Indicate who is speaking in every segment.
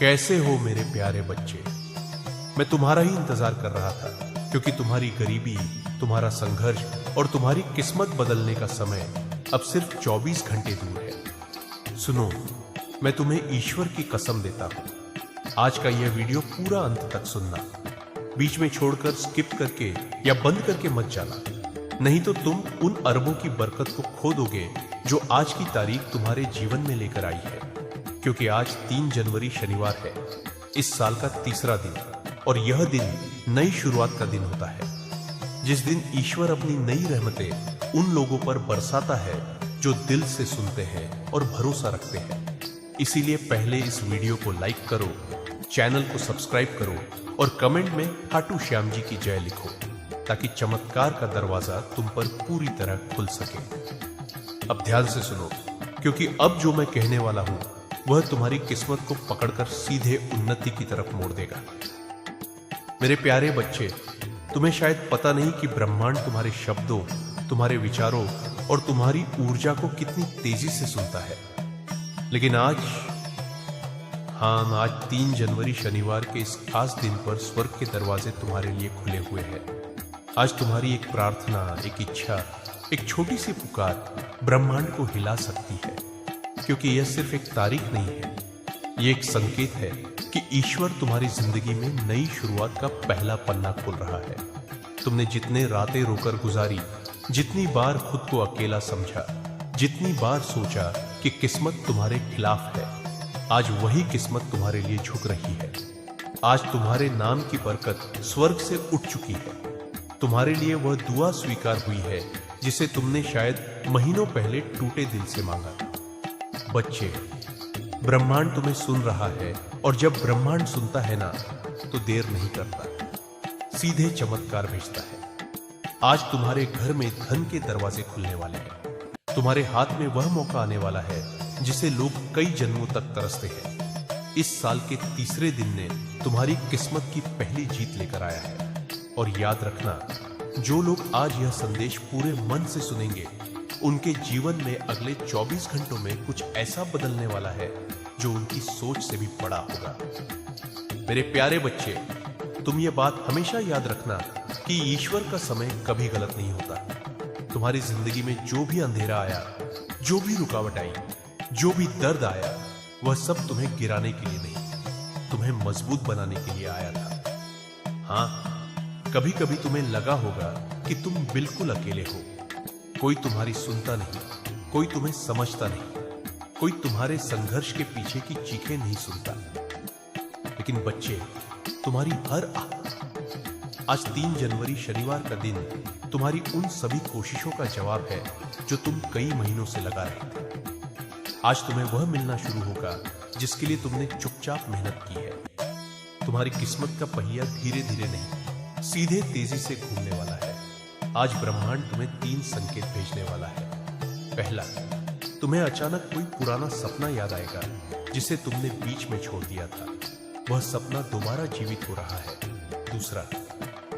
Speaker 1: कैसे हो मेरे प्यारे बच्चे? मैं तुम्हारा ही इंतजार कर रहा था, क्योंकि तुम्हारी गरीबी, तुम्हारा संघर्ष और तुम्हारी किस्मत बदलने का समय अब सिर्फ 24 घंटे दूर है। सुनो, मैं तुम्हें ईश्वर की कसम देता हूं, आज का यह वीडियो पूरा अंत तक सुनना, बीच में छोड़कर स्किप करके या बंद करके मत जाना, नहीं तो तुम उन अरबों की बरकत को खो दोगे जो आज की तारीख तुम्हारे जीवन में लेकर आई है। क्योंकि आज 3 जनवरी शनिवार है, इस साल का तीसरा दिन, और यह दिन नई शुरुआत का दिन होता है, जिस दिन ईश्वर अपनी नई रहमतें उन लोगों पर बरसाता है जो दिल से सुनते हैं और भरोसा रखते हैं। इसीलिए पहले इस वीडियो को लाइक करो, चैनल को सब्सक्राइब करो और कमेंट में खाटू श्याम जी की जय लिखो, ताकि चमत्कार का दरवाजा तुम पर पूरी तरह खुल सके। अब ध्यान से सुनो, क्योंकि अब जो मैं कहने वाला हूं वह तुम्हारी किस्मत को पकड़कर सीधे उन्नति की तरफ मोड़ देगा। मेरे प्यारे बच्चे, तुम्हें शायद पता नहीं कि ब्रह्मांड तुम्हारे शब्दों, तुम्हारे विचारों और तुम्हारी ऊर्जा को कितनी तेजी से सुनता है। लेकिन आज 3 जनवरी शनिवार के इस खास दिन पर स्वर्ग के दरवाजे तुम्हारे लिए खुले हुए हैं। आज तुम्हारी एक प्रार्थना, एक इच्छा, एक छोटी सी पुकार ब्रह्मांड को हिला सकती है, क्योंकि यह सिर्फ एक तारीख नहीं है, यह एक संकेत है कि ईश्वर तुम्हारी जिंदगी में नई शुरुआत का पहला पन्ना खोल रहा है। तुमने जितने रातें रोकर गुजारी, जितनी बार खुद को अकेला समझा, जितनी बार सोचा कि किस्मत तुम्हारे खिलाफ है, आज वही किस्मत तुम्हारे लिए झुक रही है। आज तुम्हारे नाम की बरकत स्वर्ग से उठ चुकी है। तुम्हारे लिए वह दुआ स्वीकार हुई है जिसे तुमने शायद महीनों पहले टूटे दिल से मांगा। बच्चे, ब्रह्मांड तुम्हें सुन रहा है, और जब ब्रह्मांड सुनता है ना, तो देर नहीं करता, सीधे चमत्कार भेजता है। आज तुम्हारे घर में धन के दरवाजे खुलने वाले हैं। तुम्हारे हाथ में वह मौका आने वाला है जिसे लोग कई जन्मों तक तरसते हैं। इस साल के तीसरे दिन ने तुम्हारी किस्मत की पहली जीत लेकर आया है। और याद रखना, जो लोग आज यह संदेश पूरे मन से सुनेंगे, उनके जीवन में अगले 24 घंटों में कुछ ऐसा बदलने वाला है जो उनकी सोच से भी बड़ा होगा। मेरे प्यारे बच्चे, तुम ये बात हमेशा याद रखना कि ईश्वर का समय कभी गलत नहीं होता। तुम्हारी जिंदगी में जो भी अंधेरा आया, जो भी रुकावट आई, जो भी दर्द आया, वह सब तुम्हें गिराने के लिए नहीं, तुम्हें मजबूत बनाने के लिए आया था। हाँ, कभी कभी तुम्हें लगा होगा कि तुम बिल्कुल अकेले हो, कोई तुम्हारी सुनता नहीं, कोई तुम्हें समझता नहीं, कोई तुम्हारे संघर्ष के पीछे की चीखें नहीं सुनता। लेकिन बच्चे, तुम्हारी हर आज 3 जनवरी शनिवार का दिन तुम्हारी उन सभी कोशिशों का जवाब है जो तुम कई महीनों से लगा रहे थे। आज तुम्हें वह मिलना शुरू होगा जिसके लिए तुमने चुपचाप मेहनत की है। तुम्हारी किस्मत का पहिया धीरे धीरे नहीं, सीधे तेजी से घूमने वाला है। आज ब्रह्मांड तुम्हें 3 संकेत भेजने वाला है। पहला, तुम्हें अचानक कोई पुराना सपना याद आएगा जिसे तुमने बीच में छोड़ दिया था। वह सपना दोबारा जीवित हो रहा है। दूसरा,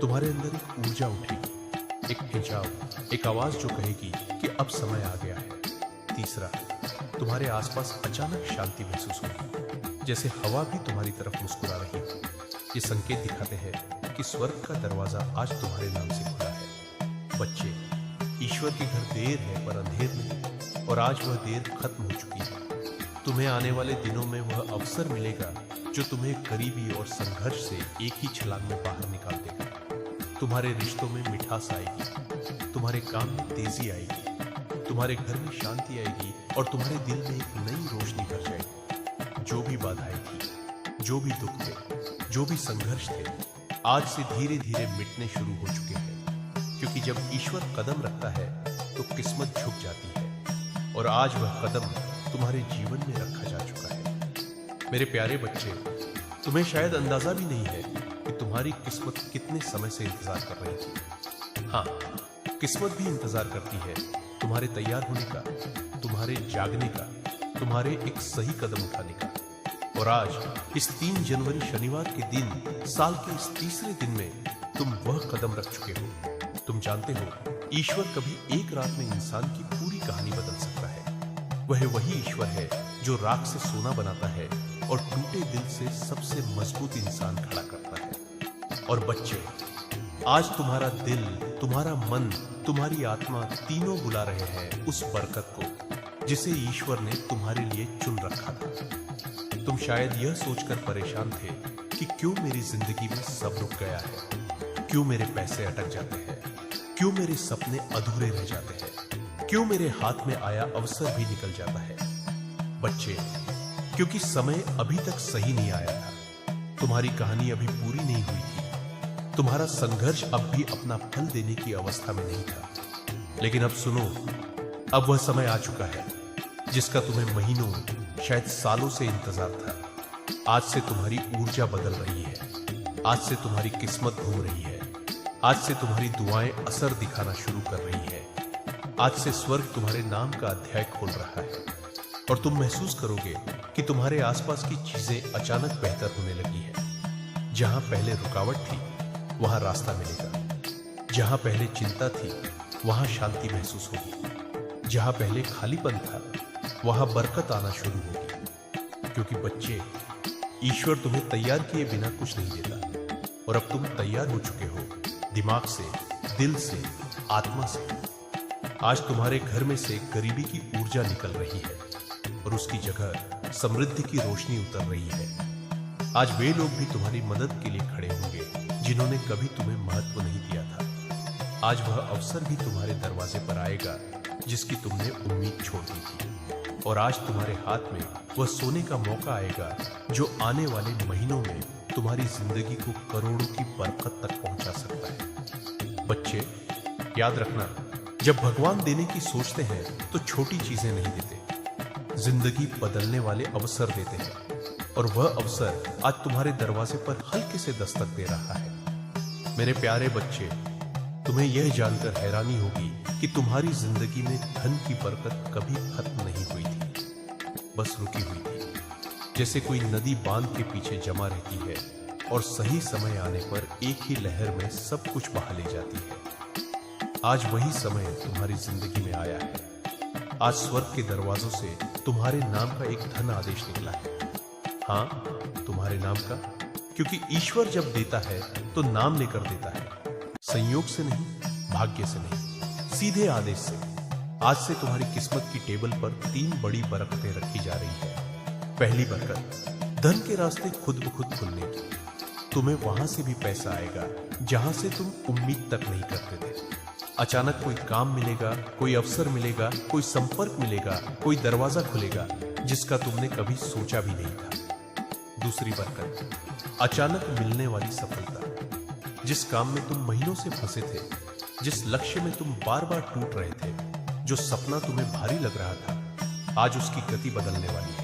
Speaker 1: तुम्हारे अंदर एक ऊर्जा उठेगी, एक खिंचाव, एक आवाज जो कहेगी कि अब समय आ गया है। तीसरा, तुम्हारे आसपास अचानक शांति महसूस होगी, जैसे हवा भी तुम्हारी तरफ मुस्कुरा रही हो। ये संकेत दिखाते हैं कि स्वर्ग का दरवाजा आज तुम्हारे नाम से खुला है। बच्चे, ईश्वर के घर देर है पर अंधेर नहीं, और आज वह देर खत्म हो चुकी है। तुम्हें आने वाले दिनों में वह अवसर मिलेगा जो तुम्हें गरीबी और संघर्ष से एक ही छलांग में बाहर निकाल देगा। तुम्हारे रिश्तों में मिठास आएगी, तुम्हारे काम में तेजी आएगी, तुम्हारे घर में शांति आएगी, और तुम्हारे दिल में एक नई रोशनी भर जाएगी। जो भी बाधाएं थी, जो भी दुख थे, जो भी संघर्ष थे, आज से धीरे धीरे मिटने शुरू हो चुके हैं। क्योंकि जब ईश्वर कदम रखता है तो किस्मत झुक जाती है, और आज वह कदम तुम्हारे जीवन में रखा जा चुका है। मेरे प्यारे बच्चे, तुम्हें शायद अंदाजा भी नहीं है कि तुम्हारी किस्मत कितने समय से इंतजार कर रही थी। हाँ, किस्मत भी इंतजार करती है तुम्हारे तैयार होने का, तुम्हारे जागने का, तुम्हारे एक सही कदम उठाने का। और आज इस 3 जनवरी शनिवार के दिन, साल के इस तीसरे दिन में तुम वह कदम रख चुके हो। तुम जानते हो, ईश्वर कभी एक रात में इंसान की पूरी कहानी बदल सकता है। वह वही ईश्वर है जो राख से सोना बनाता है और टूटे दिल से सबसे मजबूत इंसान खड़ा करता है। और बच्चे, आज तुम्हारा दिल, तुम्हारा मन, तुम्हारी आत्मा तीनों बुला रहे हैं उस बरकत को जिसे ईश्वर ने तुम्हारे लिए चुन रखा था। तुम शायद यह सोचकर परेशान थे कि क्यों मेरी जिंदगी में सब रुक गया है, क्यों मेरे पैसे अटक जाते हैं, क्यों मेरे सपने अधूरे रह जाते हैं, क्यों मेरे हाथ में आया अवसर भी निकल जाता है। बच्चे, क्योंकि समय अभी तक सही नहीं आया था, तुम्हारी कहानी अभी पूरी नहीं हुई थी, तुम्हारा संघर्ष अब भी अपना फल देने की अवस्था में नहीं था। लेकिन अब सुनो, अब वह समय आ चुका है जिसका तुम्हें महीनों, शायद सालों से इंतजार था। आज से तुम्हारी ऊर्जा बदल रही है, आज से तुम्हारी किस्मत घूम रही है, आज से तुम्हारी दुआएं असर दिखाना शुरू कर रही है, आज से स्वर्ग तुम्हारे नाम का अध्याय खोल रहा है और तुम महसूस करोगे कि तुम्हारे आसपास की चीजें अचानक बेहतर होने लगी है। जहां पहले रुकावट थी वहां रास्ता मिलेगा, जहां पहले चिंता थी वहां शांति महसूस होगी, जहां पहले खालीपन था वहां बरकत आना शुरू होगी। क्योंकि बच्चे, ईश्वर तुम्हें तैयार किए बिना कुछ नहीं देता और अब तुम तैयार हो चुके हो, दिमाग से, दिल से, आत्मा से। आज तुम्हारे घर में से गरीबी की ऊर्जा निकल रही है और उसकी जगह समृद्धि की रोशनी उतर रही है। आज वे लोग भी तुम्हारी मदद के लिए खड़े होंगे जिन्होंने कभी तुम्हें महत्व नहीं दिया था। आज वह अवसर भी तुम्हारे दरवाजे पर आएगा जिसकी तुमने उम्मीद छोड़ दी थी। और आज तुम्हारे हाथ में वह सोने का मौका आएगा जो आने वाले महीनों में तुम्हारी जिंदगी को करोड़ों की बरकत तक पहुंचा सकता है। बच्चे, याद रखना, जब भगवान देने की सोचते हैं तो छोटी चीजें नहीं देते, जिंदगी बदलने वाले अवसर देते हैं। और वह अवसर आज तुम्हारे दरवाजे पर हल्के से दस्तक दे रहा है। मेरे प्यारे बच्चे, तुम्हें यह जानकर हैरानी होगी कि तुम्हारी जिंदगी में धन की बरकत कभी खत्म नहीं हुई थी, बस रुकी हुई थी। जैसे कोई नदी बांध के पीछे जमा रहती है और सही समय आने पर एक ही लहर में सब कुछ बहा ले जाती है। आज वही समय तुम्हारी जिंदगी में आया है। आज स्वर्ग के दरवाजों से तुम्हारे नाम का एक धन आदेश निकला है। हाँ, तुम्हारे नाम का, क्योंकि ईश्वर जब देता है तो नाम लेकर देता है, संयोग से नहीं, भाग्य से नहीं, सीधे आदेश से। आज से तुम्हारी किस्मत की टेबल पर 3 बड़ी बरकतें रखी जा रही है। पहली बरकत, धन के रास्ते खुद ब खुद खुलने की। तुम्हें वहां से भी पैसा आएगा जहां से तुम उम्मीद तक नहीं करते थे। अचानक कोई काम मिलेगा, कोई अवसर मिलेगा, कोई संपर्क मिलेगा, कोई दरवाजा खुलेगा जिसका तुमने कभी सोचा भी नहीं था। दूसरी बरकत, अचानक मिलने वाली सफलता। जिस काम में तुम महीनों से फंसे थे, जिस लक्ष्य में तुम बार बार टूट रहे थे, जो सपना तुम्हें भारी लग रहा था, आज उसकी गति बदलने वाली है।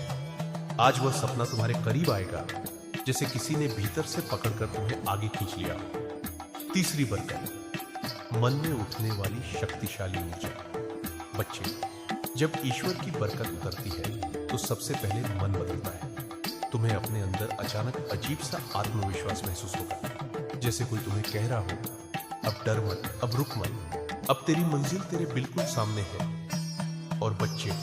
Speaker 1: आज वह सपना तुम्हारे करीब आएगा जैसे किसी ने भीतर से पकड़कर तुम्हें आगे खींच लिया हो। तीसरी बरकत, मन में उठने वाली शक्तिशाली ऊर्जा। बच्चे, जब ईश्वर की बरकत उतरती है तो सबसे पहले मन बदलता है। तुम्हें अपने अंदर अचानक अजीब सा आत्मविश्वास महसूस होगा, जैसे कोई तुम्हें कह रहा हो, अब डर मत, अब रुक मत, अब तेरी मंजिल तेरे बिल्कुल सामने है। और बच्चे,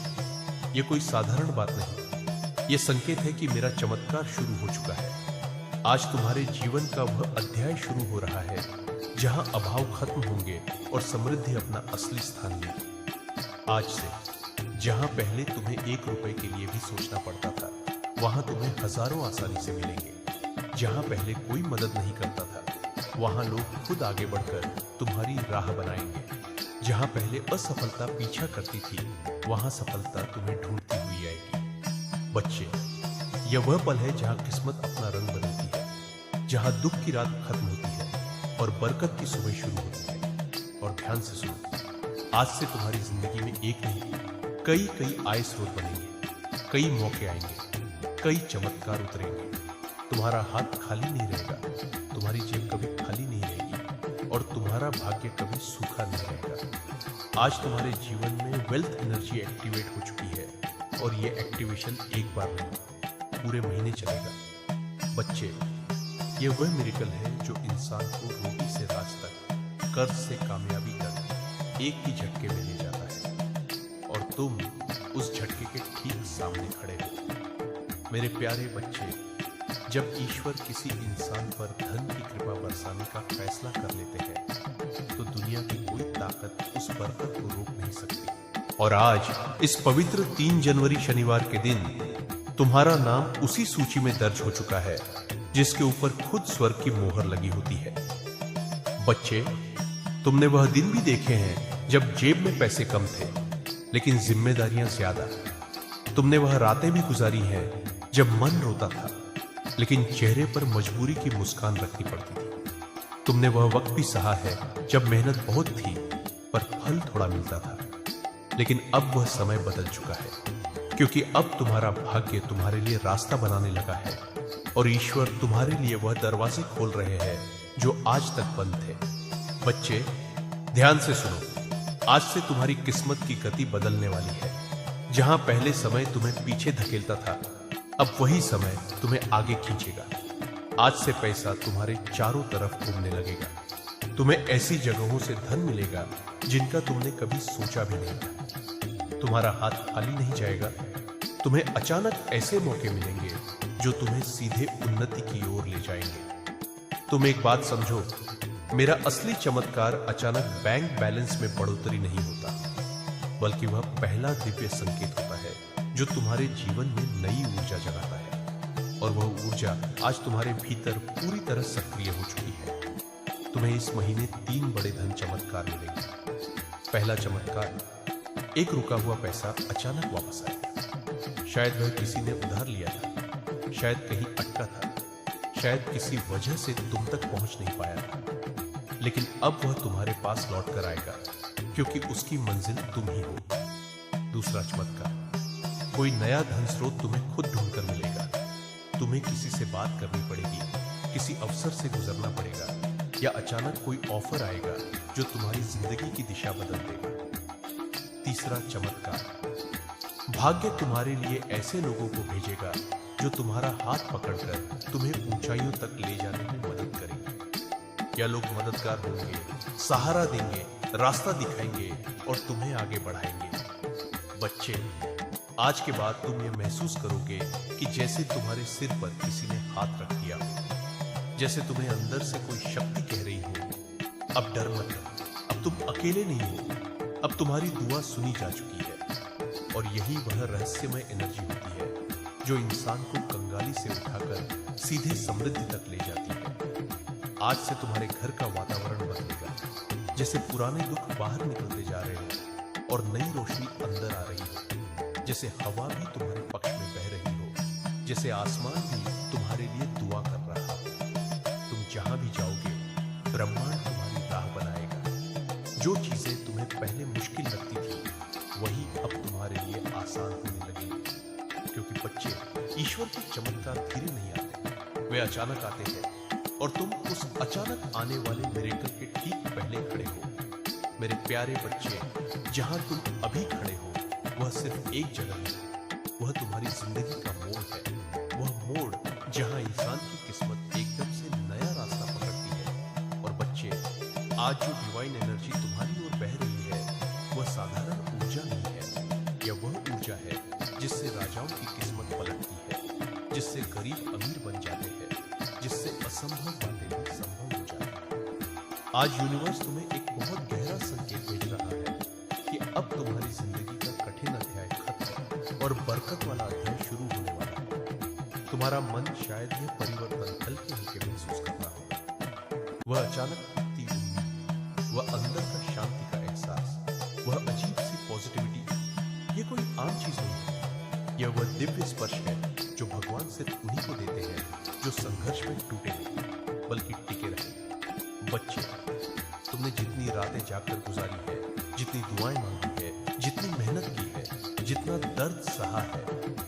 Speaker 1: ये कोई साधारण बात नहीं, ये संकेत है कि मेरा चमत्कार शुरू हो चुका है। आज तुम्हारे जीवन का वह अध्याय शुरू हो रहा है जहां अभाव खत्म होंगे और समृद्धि अपना असली स्थान लेगी। आज से जहां पहले तुम्हें 1 रुपए के लिए भी सोचना पड़ता था, वहां तुम्हें हजारों आसानी से मिलेंगे। जहां पहले कोई मदद नहीं करता था, वहां लोग खुद आगे बढ़कर तुम्हारी राह बनाएंगे। जहां पहले असफलता पीछा करती थी, वहां सफलता तुम्हें ढूंढती हुई आएगी। बच्चे, यह वह पल है जहां किस्मत अपना रंग बदलती है, जहां दुख की रात खत्म होती है और बरकत की सुबह शुरू होती है। और ध्यान से सुनो, आज से तुम्हारी जिंदगी में एक नहीं, कई आय स्रोत बनेंगे, कई मौके आएंगे, कई चमत्कार उतरेंगे। तुम्हारा हाथ खाली नहीं रहेगा, तुम्हारी जेब कभी खाली नहीं रहेगी और तुम्हारा भाग्य कभी सूखा नहीं रहेगा। आज तुम्हारे जीवन में वेल्थ एनर्जी एक्टिवेट हो चुकी है और ये एक्टिवेशन एक बार नहीं, पूरे महीने चलेगा। बच्चे, ये वह मिरेकल है जो इंसान को रोटी से राज तक, कर्ज से कामयाबी तक एक ही झटके में ले जाता है और तुम उस झटके के ठीक सामने खड़े हो। मेरे प्यारे बच्चे, जब ईश्वर किसी इंसान पर धन की कृपा बरसाने का फैसला कर लेते हैं तो दुनिया की कोई ताकत उस बरकत को रोक नहीं सकती। और आज इस पवित्र 3 जनवरी शनिवार के दिन तुम्हारा नाम उसी सूची में दर्ज हो चुका है जिसके ऊपर खुद स्वर्ग की मोहर लगी होती है। बच्चे, तुमने वह दिन भी देखे हैं जब जेब में पैसे कम थे लेकिन जिम्मेदारियां ज्यादा। तुमने वह रातें भी गुजारी हैं जब मन रोता था लेकिन चेहरे पर मजबूरी की मुस्कान रखनी पड़ती थी। तुमने वह वक्त भी सहा है जब मेहनत बहुत थी पर फल थोड़ा मिलता था। लेकिन अब वह समय बदल चुका है क्योंकि अब तुम्हारा भाग्य तुम्हारे लिए रास्ता बनाने लगा है और ईश्वर तुम्हारे लिए वह दरवाजे खोल रहे हैं जो आज तक बंद थे। बच्चे, ध्यान से सुनो। आज से तुम्हारी किस्मत की गति बदलने वाली है। जहां पहले समय तुम्हें पीछे धकेलता था, अब वही समय तुम्हें आगे खींचेगा। आज से पैसा तुम्हारे चारों तरफ घूमने लगेगा। तुम्हें ऐसी जगहों से धन मिलेगा जिनका तुमने कभी सोचा भी नहीं था। तुम्हारा हाथ खाली नहीं जाएगा। तुम्हें अचानक ऐसे मौके मिलेंगे जो तुम्हें सीधे उन्नति की ओर ले जाएंगे। तुम एक बात समझो, मेरा असली चमत्कार अचानक बैंक बैलेंस में बढ़ोतरी नहीं होता, बल्कि वह पहला दिव्य संकेत होता है जो तुम्हारे जीवन में नई ऊर्जा जगाता है। और वह ऊर्जा आज तुम्हारे भीतर पूरी तरह सक्रिय हो चुकी है। तुम्हें इस महीने 3 बड़े धन चमत्कार मिलेंगे। पहला चमत्कार, एक रुका हुआ पैसा अचानक वापस आएगा। शायद वह किसी ने उधार लिया था, शायद कहीं अटका था, शायद किसी वजह से तुम तक पहुंच नहीं पाया था, लेकिन अब वह तुम्हारे पास लौट कर आएगा क्योंकि उसकी मंजिल तुम ही हो। दूसरा चमत्कार, कोई नया धन स्रोत तुम्हें खुद ढूंढकर मिलेगा। तुम्हें किसी से बात करनी पड़ेगी, किसी अवसर से गुजरना पड़ेगा या अचानक कोई ऑफर आएगा जो तुम्हारी जिंदगी की दिशा बदल देगा। तीसरा चमत्कार, भाग्य तुम्हारे लिए ऐसे लोगों को भेजेगा जो तुम्हारा हाथ पकड़कर तुम्हें ऊंचाइयों तक ले जाने में मदद करेंगे। या लोग मददगार होंगे, सहारा देंगे, रास्ता दिखाएंगे और तुम्हें आगे बढ़ाएंगे। बच्चे, आज के बाद तुम ये महसूस करोगे कि जैसे तुम्हारे सिर पर किसी ने हाथ रख दिया हो, जैसे तुम्हें अंदर से कोई शक्ति कह रही हो, अब डर मत, अब तुम अकेले नहीं हो, अब तुम्हारी दुआ सुनी जा चुकी है। और यही वह रहस्यमय एनर्जी होती है जो इंसान को कंगाली से उठाकर सीधे समृद्धि तक ले जाती है। आज से तुम्हारे घर का वातावरण बदलेगा, जैसे पुराने दुख बाहर निकलते जा रहे हो और नई रोशनी अंदर आ रही हो, जैसे हवा भी तुम्हारे पक्ष में बह रही हो, जैसे आसमान भी तुम्हारे लिए दुआ कर रहा हो। तुम जहां भी जाओगे, ब्रह्मांड तुम्हारी राह बनाएगा। जो चीजें तुम्हें पहले मुश्किल लगती थी, वही अब तुम्हारे लिए आसान होने लगेगी। क्योंकि बच्चे, ईश्वर के चमत्कार धीरे नहीं आते, वे अचानक आते हैं और तुम उस अचानक आने वाले मिरेकल के ठीक पहले खड़े हो। मेरे प्यारे बच्चे, जहां तुम अभी खड़े हो वह सिर्फ एक जगह है, वह तुम्हारी जिंदगी का मोड़ है। वह मोड़ जहां इंसान की किस्मत एकदम से नया रास्ता पकड़ती है। और बच्चे, आज जो डिवाइन एनर्जी तुम्हारी ओर बह रही है वह साधारण ऊर्जा नहीं है। यह वह ऊर्जा है जिससे राजाओं की किस्मत पलटती है, जिससे गरीब अमीर बन जाते हैं, जिससे असंभव बातें भी संभव हो जाती हैं। आज यूनिवर्स तुम्हें एक बहुत गहरा संकेत भेज रहा है कि अब तुम्हारी जिंदगी का कठिन अध्याय खत्म और बरकत वाला अध्याय शुरू होने वाला है। तुम्हारा मन शायद यह परिवर्तन हल्के हल्के महसूस कर रहा होगा। वह अचानक उठती उम्मीद, वह अंदर का शांति का एहसास, वह अजीब सी पॉजिटिविटी, ये कोई आम चीज नहीं है। यह वह दिव्य स्पर्श है जो भगवान सिर्फ उन्हीं को देते हैं जो संघर्ष में टूटे नहीं बल्कि टिके रहे। बच्चे, तुमने जितनी रातें जाकर गुजारी है, जितनी दुआएं मांगी है, जितनी मेहनत की है, जितना दर्द सहा है,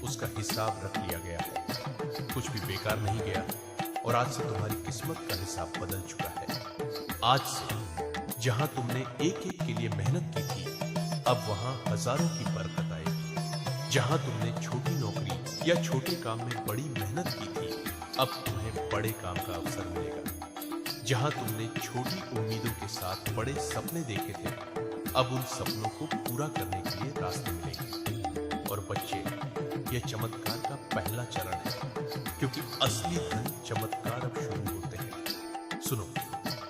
Speaker 1: उसका हिसाब रख लिया गया है। कुछ भी बेकार नहीं गया और आज से तुम्हारी किस्मत का हिसाब बदल चुका है। आज से जहां तुमने एक एक के लिए मेहनत की थी, अब वहां हजारों की बरकत आएगी। जहां तुमने छोटी नौकरी या छोटे काम में बड़ी मेहनत की थी, अब तुम्हें बड़े काम का अवसर मिलेगा। जहां तुमने छोटी उम्मीदों के साथ बड़े सपने देखे थे, अब उन सपनों को पूरा करने के लिए रास्ते मिलेंगे। और बच्चे, यह चमत्कार का पहला चरण है, क्योंकि असली धन चमत्कार अब शुरू होते हैं। सुनो,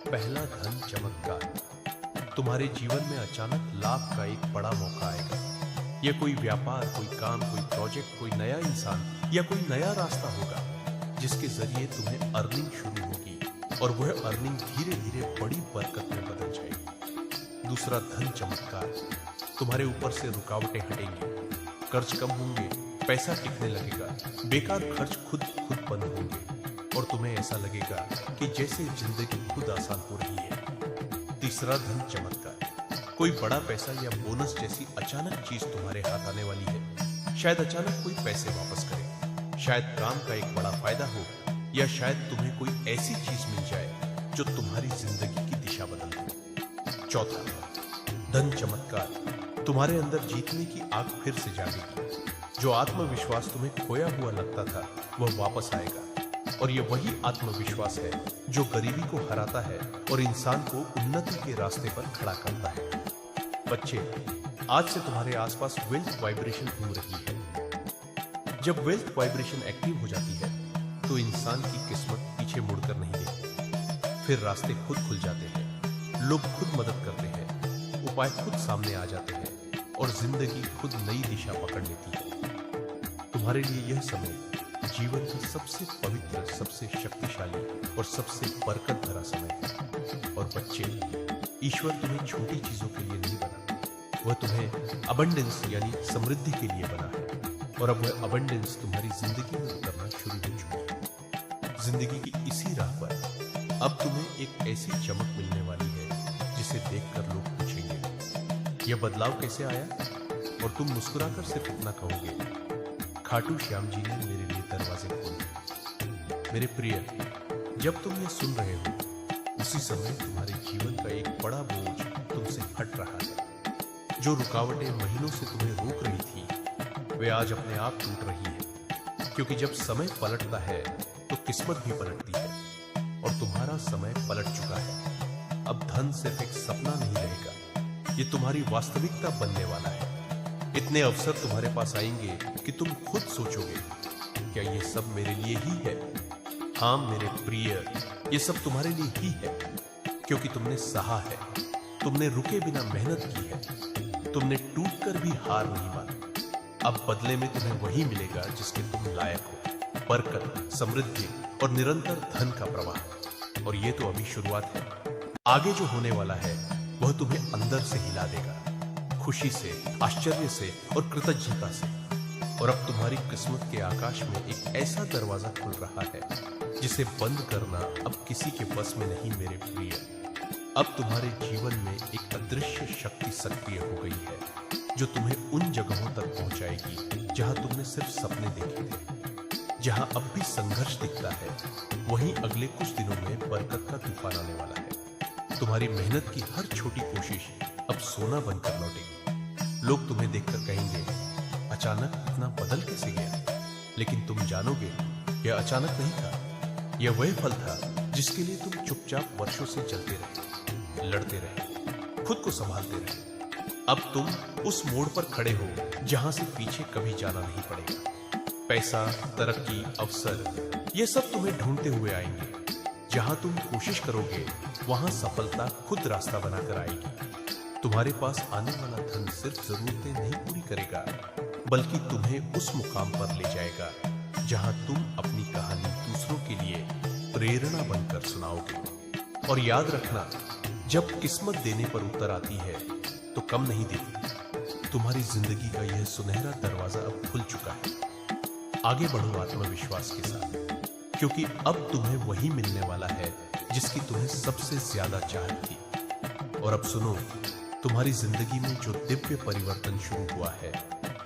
Speaker 1: पहला धन चमत्कार। तुम्हारे जीवन में अचानक लाभ का एक बड़ा मौका आएगा। यह कोई व्यापार, कोई काम, कोई प्रोजेक्ट, कोई नया इंसान या कोई नया रास्ता होगा जिसके जरिए तुम्हें अर्निंग शुरू होगी, और वह अर्निंग धीरे धीरे बड़ी बरकत में बदल जाएगी। दूसरा धन चमत्कार। तुम्हारे ऊपर से रुकावटें हटेंगी, कर्ज कम होंगे, पैसा टिकने लगेगा, बेकार खर्च खुद बंद होंगे और तुम्हें ऐसा लगेगा कि जैसे जिंदगी खुद आसान हो रही है। तीसरा धन चमत्कार। कोई बड़ा पैसा या बोनस जैसी अचानक चीज तुम्हारे हाथ आने वाली है। शायद अचानक कोई पैसे वापस करे, शायद काम का एक बड़ा फायदा हो, या शायद तुम्हें कोई ऐसी चीज मिल जाए जो तुम्हारी जिंदगी की दिशा बदल दे। चौथा धन चमत्कार। तुम्हारे अंदर जीतने की आग फिर से जागेगी। जो आत्मविश्वास तुम्हें खोया हुआ लगता था वह वापस आएगा, और यह वही आत्मविश्वास है जो गरीबी को हराता है और इंसान को उन्नति के रास्ते पर खड़ा करता है। बच्चे, आज से तुम्हारे आसपास वेल्थ वाइब्रेशन घूम रही है। जब वेल्थ वाइब्रेशन एक्टिव हो जाती है तो इंसान की किस्मत पीछे मुड़कर नहीं देखती। फिर रास्ते खुद खुल जाते हैं, लोग खुद मदद करते हैं, उपाय खुद सामने आ जाते हैं और जिंदगी खुद नई दिशा पकड़ लेती है। तुम्हारे लिए यह समय जीवन का सबसे पवित्र, सबसे शक्तिशाली और सबसे बरकत भरा समय है। और बच्चे, ईश्वर तुम्हें छोटी चीजों के लिए नहीं बना, वह तुम्हें अबंडेंस यानी समृद्धि के लिए बना है, और अब वह अबंडेंस तुम्हारी जिंदगी में उतरना शुरू हो चुकी है। जिंदगी की इसी राह पर अब तुम्हें एक ऐसी चमक मिलने वाली है जिसे देखकर लोग पूछेंगे, यह बदलाव कैसे आया? और तुम मुस्कुराकर सिर्फ इतना कहोगे, खाटू श्याम जी ने मेरे लिए दरवाजे खोले। मेरे प्रिय, जब तुम ये सुन रहे हो उसी समय तुम्हारे जीवन का एक बड़ा बोझ तुमसे हट रहा है। जो रुकावटें महीनों से तुम्हें रोक रही थी वे आज अपने आप टूट रही है, क्योंकि जब समय पलटता है तो किस्मत भी पलटती है, और तुम्हारा समय पलट चुका है। अब धन सिर्फ एक सपना नहीं रहेगा, ये तुम्हारी वास्तविकता बनने वाला है। इतने अवसर तुम्हारे पास आएंगे कि तुम खुद सोचोगे, क्या ये सब मेरे लिए ही है? हाँ मेरे प्रिय, ये सब तुम्हारे लिए ही है, क्योंकि तुमने सहा है, तुमने रुके बिना मेहनत की है, तुमने टूटकर भी हार नहीं मानी। अब बदले में तुम्हें वही मिलेगा जिसके तुम लायक हो, बरकत, समृद्धि और निरंतर धन का प्रवाह। और ये तो अभी शुरुआत है। आगे जो होने वाला है वह तुम्हें अंदर से हिला देगा, खुशी से, आश्चर्य से और कृतज्ञता से। और अब तुम्हारी किस्मत के आकाश में एक ऐसा दरवाजा खुल रहा है जिसे बंद करना अब किसी के बस में नहीं मेरे प्रिय। अब तुम्हारे जीवन में एक अदृश्य शक्ति सक्रिय हो गई है जो तुम्हें उन जगहों तक पहुंचाएगी जहां तुमने सिर्फ सपने देखे थे। जहां अब भी संघर्ष दिखता है वहीं अगले कुछ दिनों में बरकत का तूफान आने वाला है। तुम्हारी मेहनत की हर छोटी कोशिश अब सोना बनकर लौटेगी। लोग तुम्हें देखकर कहेंगे, अचानक इतना बदल कैसे गया? लेकिन तुम जानोगे यह अचानक नहीं था, यह वह फल था जिसके लिए तुम चुपचाप वर्षों से चलते रहे, लड़ते रहे, खुद को संभालते रहे। अब तुम उस मोड़ पर खड़े हो जहां से पीछे कभी जाना नहीं पड़ेगा। पैसा, तरक्की, अवसर, ये सब तुम्हें ढूंढते हुए आएंगे। जहां तुम कोशिश करोगे वहां सफलता खुद रास्ता बनाकर आएगी। तुम्हारे पास आने वाला धन सिर्फ जरूरतें नहीं पूरी करेगा, बल्कि तुम्हें उस मुकाम पर ले जाएगा जहां तुम अपनी कहानी दूसरों के लिए प्रेरणा बनकर सुनाओगे। और याद रखना, जब किस्मत देने पर उतर आती है तो कम नहीं देती। तुम्हारी जिंदगी का यह सुनहरा दरवाजा अब खुल चुका है। आगे बढ़ो आत्मविश्वास के साथ, क्योंकि अब तुम्हें वही मिलने वाला है जिसकी तुम्हें सबसे ज्यादा चाहत थी। और अब सुनो, तुम्हारी जिंदगी में जो दिव्य परिवर्तन शुरू हुआ है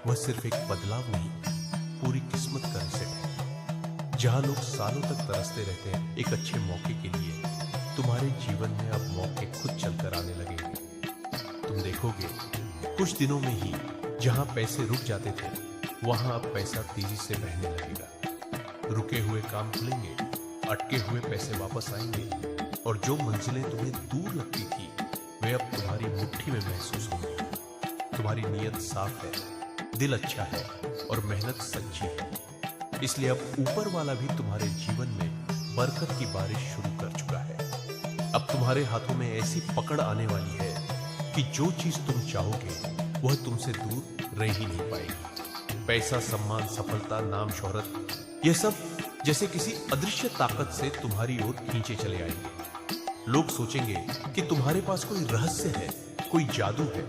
Speaker 1: वह सिर्फ एक बदलाव नहीं, पूरी किस्मत का रिसेट है। जहां लोग सालों तक तरसते रहते हैं एक अच्छे मौके के लिए, तुम्हारे जीवन में अब मौके खुद चलकर आने लगेंगे। तुम देखोगे कुछ दिनों में ही जहां पैसे रुक जाते थे वहां अब पैसा तेजी से बहने लगेगा। रुके हुए काम खुलेंगे, अटके हुए पैसे वापस आएंगे, और जो मंजिलें तुम्हें दूर लगती थी वे अब तुम्हारी मुट्ठी में महसूस होंगी। तुम्हारी नीयत साफ है, दिल अच्छा है और मेहनत सच्ची है। इसलिए अब ऊपर वाला भी तुम्हारे जीवन में बरकत की बारिश शुरू कर चुका है। अब तुम्हारे हाथों में ऐसी पकड़ आने वाली है कि जो चीज तुम चाहोगे वह तुमसे दूर रह ही नहीं पाएगी। पैसा, सम्मान, सफलता, नाम, शोहरत, यह सब जैसे किसी अदृश्य ताकत से तुम्हारी ओर खींचे चले आएंगे। लोग सोचेंगे कि तुम्हारे पास कोई रहस्य है, कोई जादू है,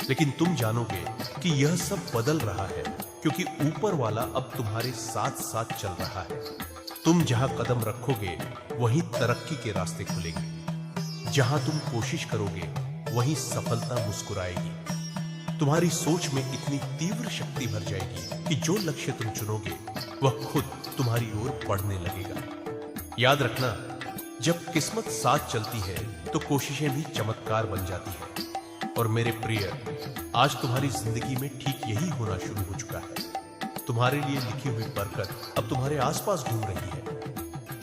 Speaker 1: लेकिन तुम जानोगे कि यह सब बदल रहा है क्योंकि ऊपर वाला अब तुम्हारे साथ साथ चल रहा है। तुम जहां कदम रखोगे वहीं तरक्की के रास्ते खुलेंगे। जहां तुम कोशिश करोगे वहीं सफलता मुस्कुराएगी। तुम्हारी सोच में इतनी तीव्र शक्ति भर जाएगी कि जो लक्ष्य तुम चुनोगे वह खुद तुम्हारी ओर बढ़ने लगेगा। याद रखना, जब किस्मत साथ चलती है तो कोशिशें भी चमत्कार बन जाती है। और मेरे प्रिय, आज तुम्हारी जिंदगी में ठीक यही होना शुरू हो चुका है। तुम्हारे लिए लिखी हुई बरकत अब तुम्हारे आसपास घूम रही है।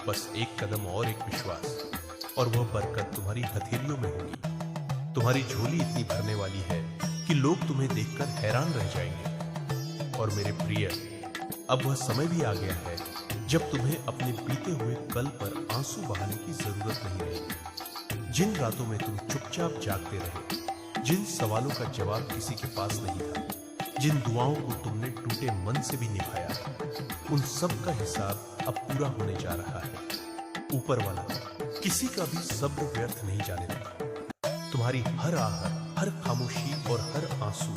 Speaker 1: बस एक कदम और एक विश्वास और वह बरकत तुम्हारी हथेलियों में होगी। तुम्हारी झोली इतनी भरने वाली है कि लोग तुम्हें देखकर हैरान रह जाएंगे। और मेरे प्रिय, अब वह समय भी आ गया है जब तुम्हें अपने बीते हुए कल पर आंसू बहाने की जरूरत नहीं रहेगी। जिन रातों में तुम चुपचाप जागते रहे, जिन सवालों का जवाब किसी के पास नहीं था, जिन दुआओं को तुमने टूटे मन से भी निभाया, उन सब का हिसाब अब पूरा होने जा रहा है। ऊपर वाला किसी का भी सब्र व्यर्थ नहीं जाने देगा। तुम्हारी हर आहट, हर खामोशी और हर आंसू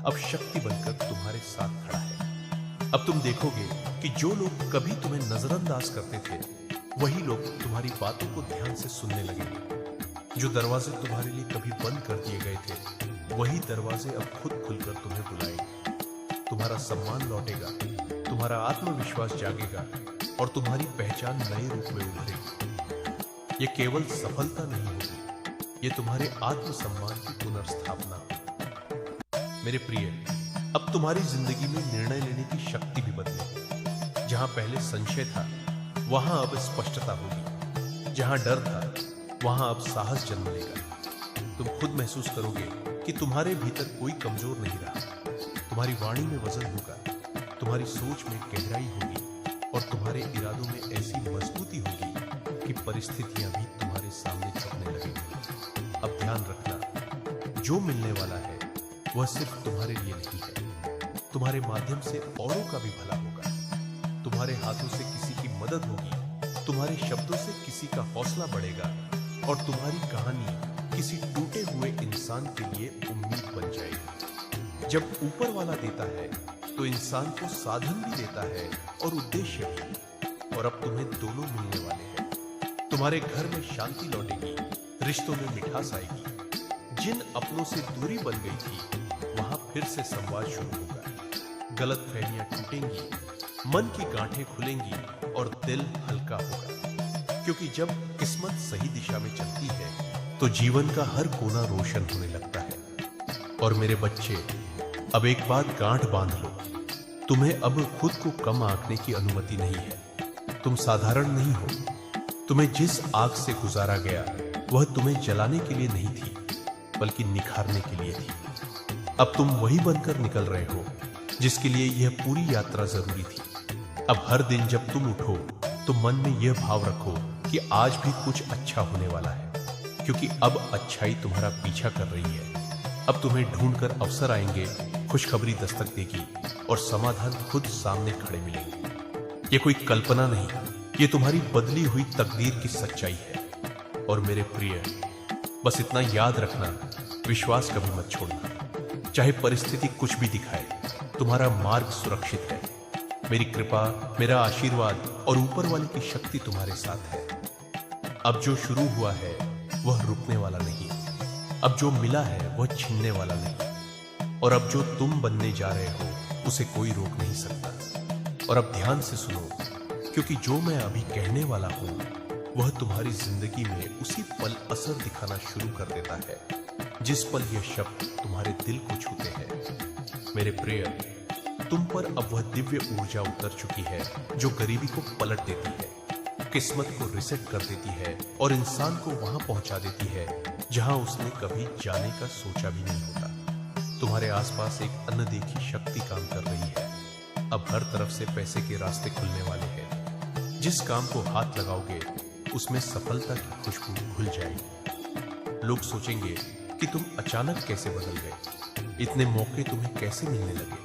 Speaker 1: अब शक्ति बनकर तुम्हारे साथ खड़ा है। अब तुम देखोगे कि जो लोग कभी तुम्हें नजरअंदाज करते थे, वही लोग तुम्हारी बातों को ध्यान से सुनने लगेंगे। जो दरवाजे तुम्हारे लिए कभी बंद कर दिए गए थे, वही दरवाजे अब खुद खुलकर तुम्हें बुलाएंगे। तुम्हारा सम्मान लौटेगा, तुम्हारा आत्मविश्वास जागेगा और तुम्हारी पहचान नए रूप में उभरेगी। ये केवल सफलता नहीं होगी, ये तुम्हारे आत्मसम्मान की पुनर्स्थापना होगी। मेरे प्रिय, अब तुम्हारी जिंदगी में निर्णय लेने की शक्ति भी बदलेगी। जहां पहले संशय था, वहां अब स्पष्टता होगी। जहां डर था, वहां अब साहस जन्म लेगा। तुम खुद महसूस करोगे कि तुम्हारे भीतर कोई कमजोर नहीं रहा। तुम्हारी वाणी में वजन होगा, तुम्हारी सोच में गहराई होगी और तुम्हारे इरादों में ऐसी मजबूती होगी कि परिस्थितियां भी तुम्हारे सामने झुकने लगेंगी। अब ध्यान रखना, जो मिलने वाला है वह सिर्फ तुम्हारे लिए नहीं है, तुम्हारे माध्यम से औरों का भी भला होगा। तुम्हारे हाथों से किसी की मदद होगी, तुम्हारे शब्दों से किसी का हौसला बढ़ेगा और तुम्हारी कहानी किसी टूटे हुए इंसान के लिए उम्मीद बन जाएगी। जब ऊपर वाला देता है तो इंसान को साधन भी देता है और उद्देश्य भी। और अब तुम्हें दोनों मिलने वाले हैं। तुम्हारे घर में शांति लौटेगी, रिश्तों में मिठास आएगी। जिन अपनों से दूरी बन गई थी, वहां फिर से संवाद शुरू होगा। गलतफहमियां टूटेंगी, मन की गांठें खुलेंगी और दिल हल्का होगा। क्योंकि जब किस्मत सही दिशा में चलती है तो जीवन का हर कोना रोशन होने लगता है। और मेरे बच्चे, अब एक बात गांठ बांध लो, तुम्हें अब खुद को कम आंकने की अनुमति नहीं है। तुम साधारण नहीं हो। तुम्हें जिस आग से गुजारा गया वह तुम्हें जलाने के लिए नहीं थी, बल्कि निखारने के लिए थी। अब तुम वही बनकर निकल रहे हो जिसके लिए यह पूरी यात्रा जरूरी थी। अब हर दिन जब तुम उठो तो मन में यह भाव रखो कि आज भी कुछ अच्छा होने वाला है, क्योंकि अब अच्छाई तुम्हारा पीछा कर रही है। अब तुम्हें ढूंढकर अवसर आएंगे, खुशखबरी दस्तक देगी और समाधान खुद सामने खड़े मिलेंगे। ये कोई कल्पना नहीं, ये तुम्हारी बदली हुई तकदीर की सच्चाई है। और मेरे प्रिय, बस इतना याद रखना, विश्वास कभी मत छोड़ना। चाहे परिस्थिति कुछ भी दिखाए, तुम्हारा मार्ग सुरक्षित है। मेरी कृपा, मेरा आशीर्वाद और ऊपर वाले की शक्ति तुम्हारे साथ है। अब जो शुरू हुआ है वह रुकने वाला नहीं, अब जो मिला है वह छीनने वाला नहीं, और अब जो तुम बनने जा रहे हो उसे कोई रोक नहीं सकता। और अब ध्यान से सुनो, क्योंकि जो मैं अभी कहने वाला हूं वह तुम्हारी जिंदगी में उसी पल असर दिखाना शुरू कर देता है जिस पल यह शब्द तुम्हारे दिल को छूते हैं। मेरे प्रिय, तुम पर अब वह दिव्य ऊर्जा उतर चुकी है जो गरीबी को पलट देती है, किस्मत को रिसेट कर देती है और इंसान को वहां पहुंचा देती है जहां उसने कभी जाने का सोचा भी नहीं होता। तुम्हारे आसपास एक अनदेखी शक्ति काम कर रही है। अब हर तरफ से पैसे के रास्ते खुलने वाले हैं। जिस काम को हाथ लगाओगे उसमें सफलता की खुशबू घुल जाएगी। लोग सोचेंगे कि तुम अचानक कैसे बदल गए, इतने मौके तुम्हें कैसे मिलने लगे,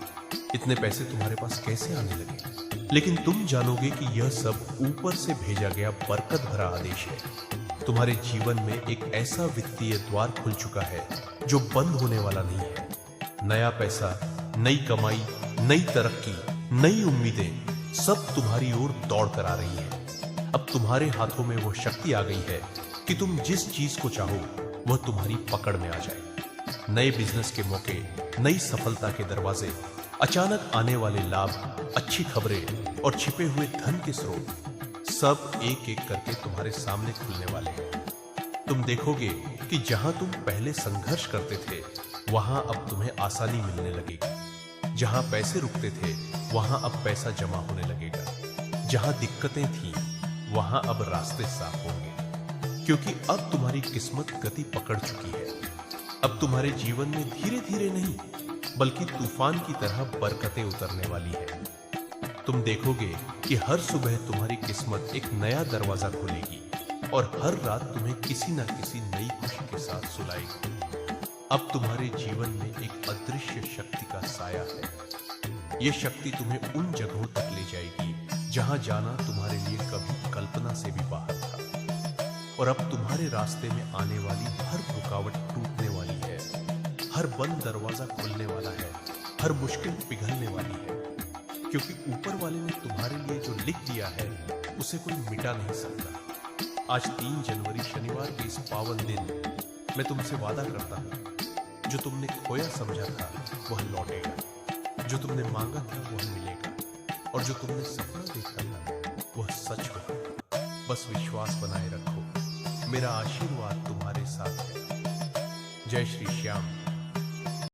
Speaker 1: इतने पैसे तुम्हारे पास कैसे आने लगे। लेकिन तुम जानोगे कि यह सब ऊपर से भेजा गया बरकत भरा आदेश है। तुम्हारे जीवन में एक ऐसा वित्तीय द्वार खुल चुका है जो बंद होने वाला नहीं है। नया पैसा, नई कमाई, नई तरक्की, नई उम्मीदें सब तुम्हारी ओर दौड़ कर आ रही है। अब तुम्हारे हाथों में वो शक्ति आ गई है कि तुम जिस चीज को चाहो वह तुम्हारी पकड़ में आ जाए। नए बिजनेस के मौके, नई सफलता के दरवाजे, अचानक आने वाले लाभ, अच्छी खबरें और छिपे हुए धन के स्रोत सब एक एक करके तुम्हारे सामने खुलने वाले हैं। तुम देखोगे कि जहां तुम पहले संघर्ष करते थे वहां अब तुम्हें आसानी मिलने लगेगी। जहां पैसे रुकते थे वहां अब पैसा जमा होने लगेगा। जहां दिक्कतें थीं वहां अब रास्ते साफ होंगे, क्योंकि अब तुम्हारी किस्मत गति पकड़ चुकी है। अब तुम्हारे जीवन में धीरे धीरे नहीं बल्कि तूफान की तरह बरकतें उतरने वाली है। तुम देखोगे कि हर सुबह तुम्हारी किस्मत एक नया दरवाजा खोलेगी और हर रात तुम्हें किसी न किसी नई खुशी के साथ सुलाएगी। अब तुम्हारे जीवन में एक अदृश्य शक्ति का साया है। यह शक्ति तुम्हें उन जगहों तक ले जाएगी जहां जाना तुम्हारे लिए कभी कल्पना से भी बाहर था। और अब तुम्हारे रास्ते में आने वाली हर रुकावट टूटने वाली है, हर बंद दरवाजा खुलने वाला है, हर मुश्किल पिघलने वाली है, क्योंकि ऊपर वाले ने तुम्हारे लिए जो लिख दिया है उसे कोई मिटा नहीं सकता। आज 3 जनवरी शनिवार के इस पावन दिन मैं तुमसे वादा करता हूँ, जो तुमने खोया समझा था वह लौटेगा, जो तुमने मांगा था वह मिलेगा, और जो तुमने सपना देखा था वह सच होगा। बस विश्वास बनाए रखो, मेरा आशीर्वाद तुम्हारे साथ है। जय श्री श्याम।